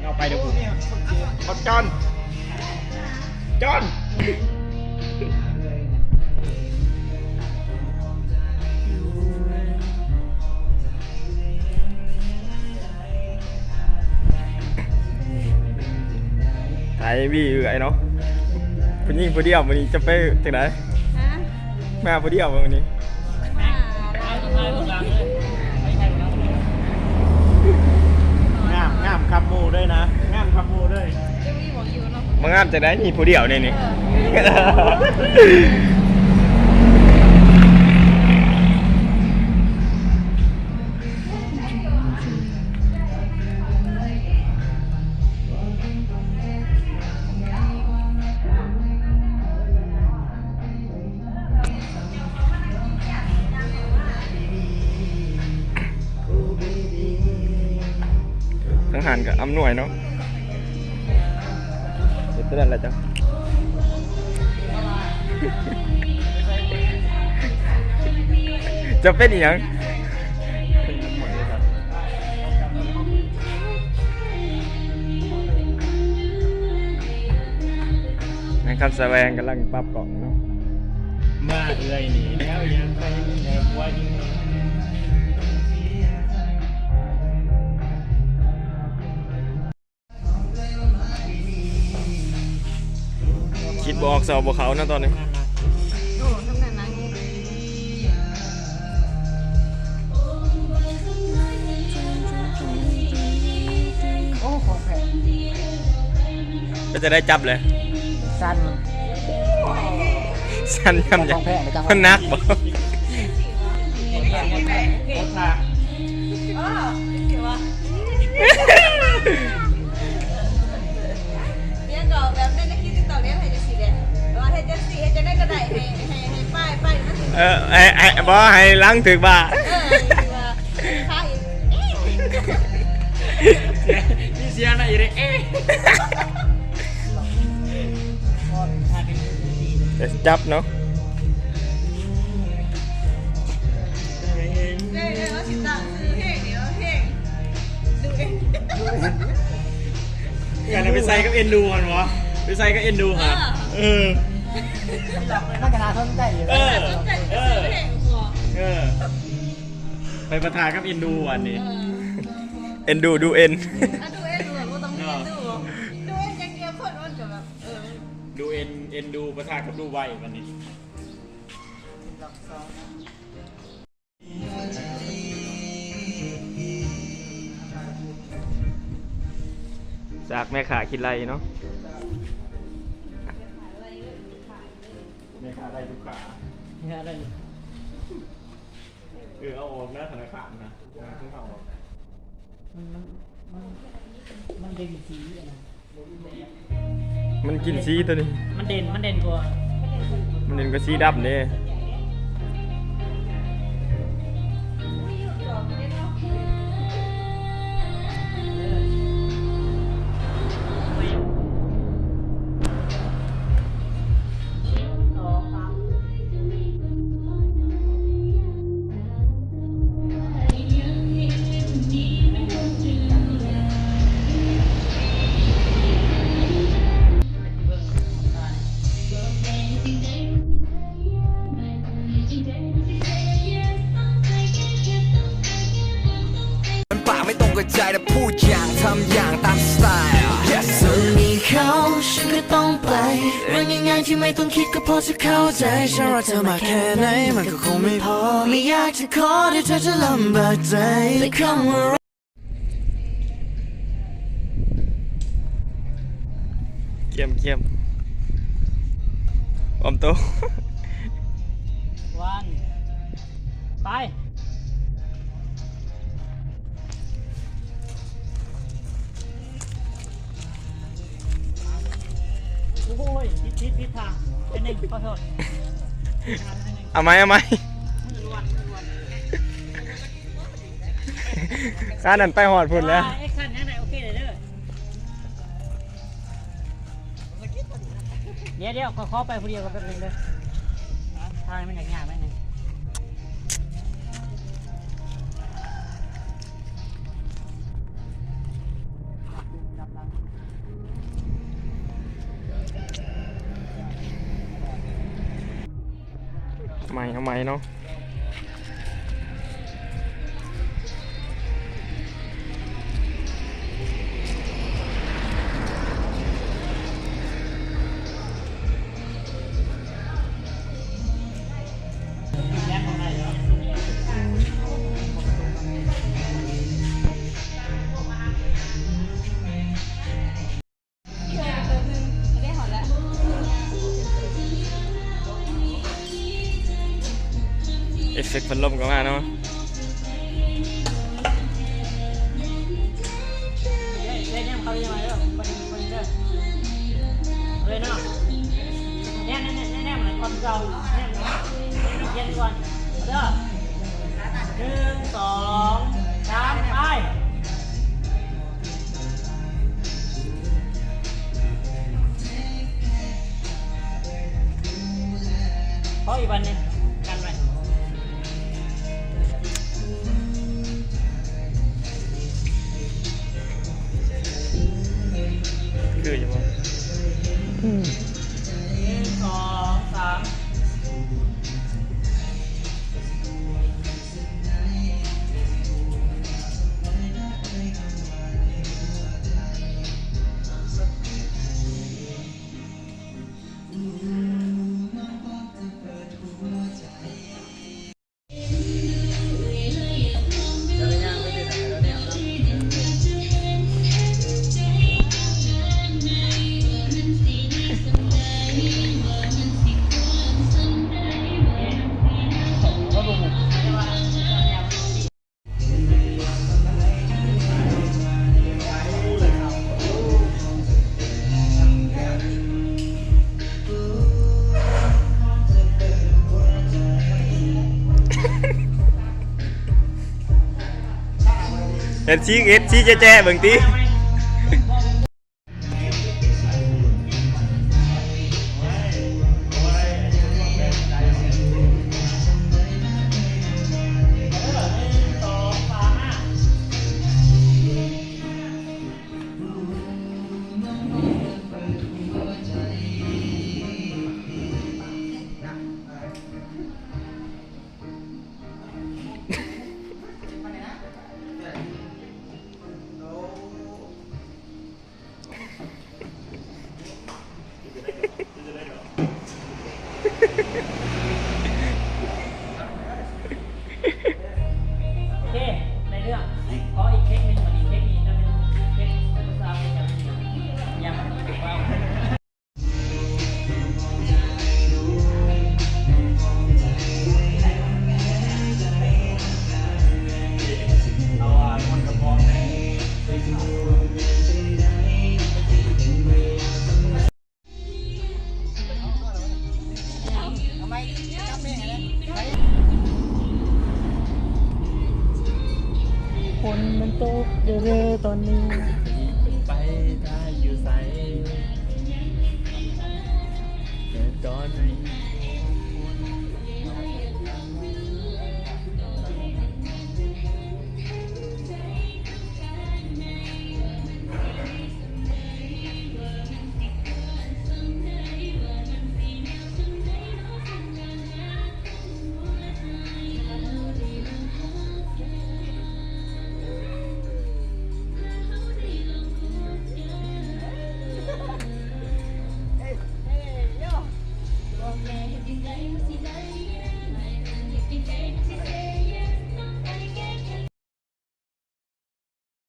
เอาไปเดี๋ยวผมเขาจอนถ่ายวีอยู่ไอ้เนาะผู้หญิงผู้เดียววันนี้จะไปที่ไหนแม่ผู้เดียววันนี้งามขับมูด้วยนะงามขับมูด้วยมางามจะได้มีผู้เดียวเนี่ยนี่ทหารกับอำนวยเนาะเดี๋ยวนั่นแหละจ้ะจะเป็นอย่างนะครับแสวงกำลังปรับกล่องเนาะมาเอื่อยหนีแล้วยังไปแอบไว้คิดบอกสอบบเขานะตอนนี้โอ้ทำงานนะโอ้ของแพงก็จะได้จับเลยสั้นยำใหญ่มันนักบ่เนี่ยก็แบบในคลิปติ๊กต็อกเนี่ยให้จะสีแดงว่าให้จะสีให้จะได้กระไดให้ป้ายมันถึงบ่ให้ล้างถึกบ่าค่าอีกนี่เสียนะอีเด้จะจับเนาะเนี่ยเราสิตังซื้อเพลงเนี่ยเพลงดูเองอะไรไปใส่กับเอ็นดูมันวะไปใส่กับเอ็นดูฮะน่ากระดาษสนใจอยู่สนใจซื้อเพลงหัวไปประทานกับเอ็นดูวันนี้เอ็นดูดูเอ็นดูเอ็นดูแบบว่าต้องเอ็นดูเอ็นยังเดียวคนมันกับแบบดูเอ็นดูประทานกับดูไววันนี้จากแม่ขาคิดไรเนาะแม่ขาได้ทุกขาได้เอาออกนะธนาคารนะต้องเอาออกมันเด่นสีอะไรมันกินสีตัวนี้มันเด่นกว่ามันเด่นกว่าสีดำเนี่ยใจแต่พูดอย่างทำอย่างตามสไตล์ส่วนนี้เขาฉันก็ต้องไปเรื่องง่ายๆที่ไม่ต้องคิดก็พอจะเข้าใจฉันรักเธอมากแค่ไหนมันก็คงไม่พอไม่อยากจะขอที่เธอจะลำบากใจแต่คำว่าเกี่ยมอมโตวันไปโอ้ยพิษทางเป็นหนึ่งขอโทษเอาไหมข้านั่นไปหอดพุ่นแล้วไอ้ขั้นนั้นโอเคเลยเด้อเดี๋ยวก็ขอไปผู้เดียวก็เป็นเลยเด้อทางมันยากๆไปหนึ่งด ใหม่เอาใหม่เนาะเอฟเฟกต์พัดลมก็มาเนาะ เนี่ยเขาจะมาแล้วคนเด้อเลยเนาะเนี่ยมันคนเราเนี่ยเย็นก่อนเด้อ1 2 3ไปเพราะอีกวันนึงกันไป คืออยู่บ่ 1 2 3เฮ็ดชี้แจ๊ะเบิ่งติ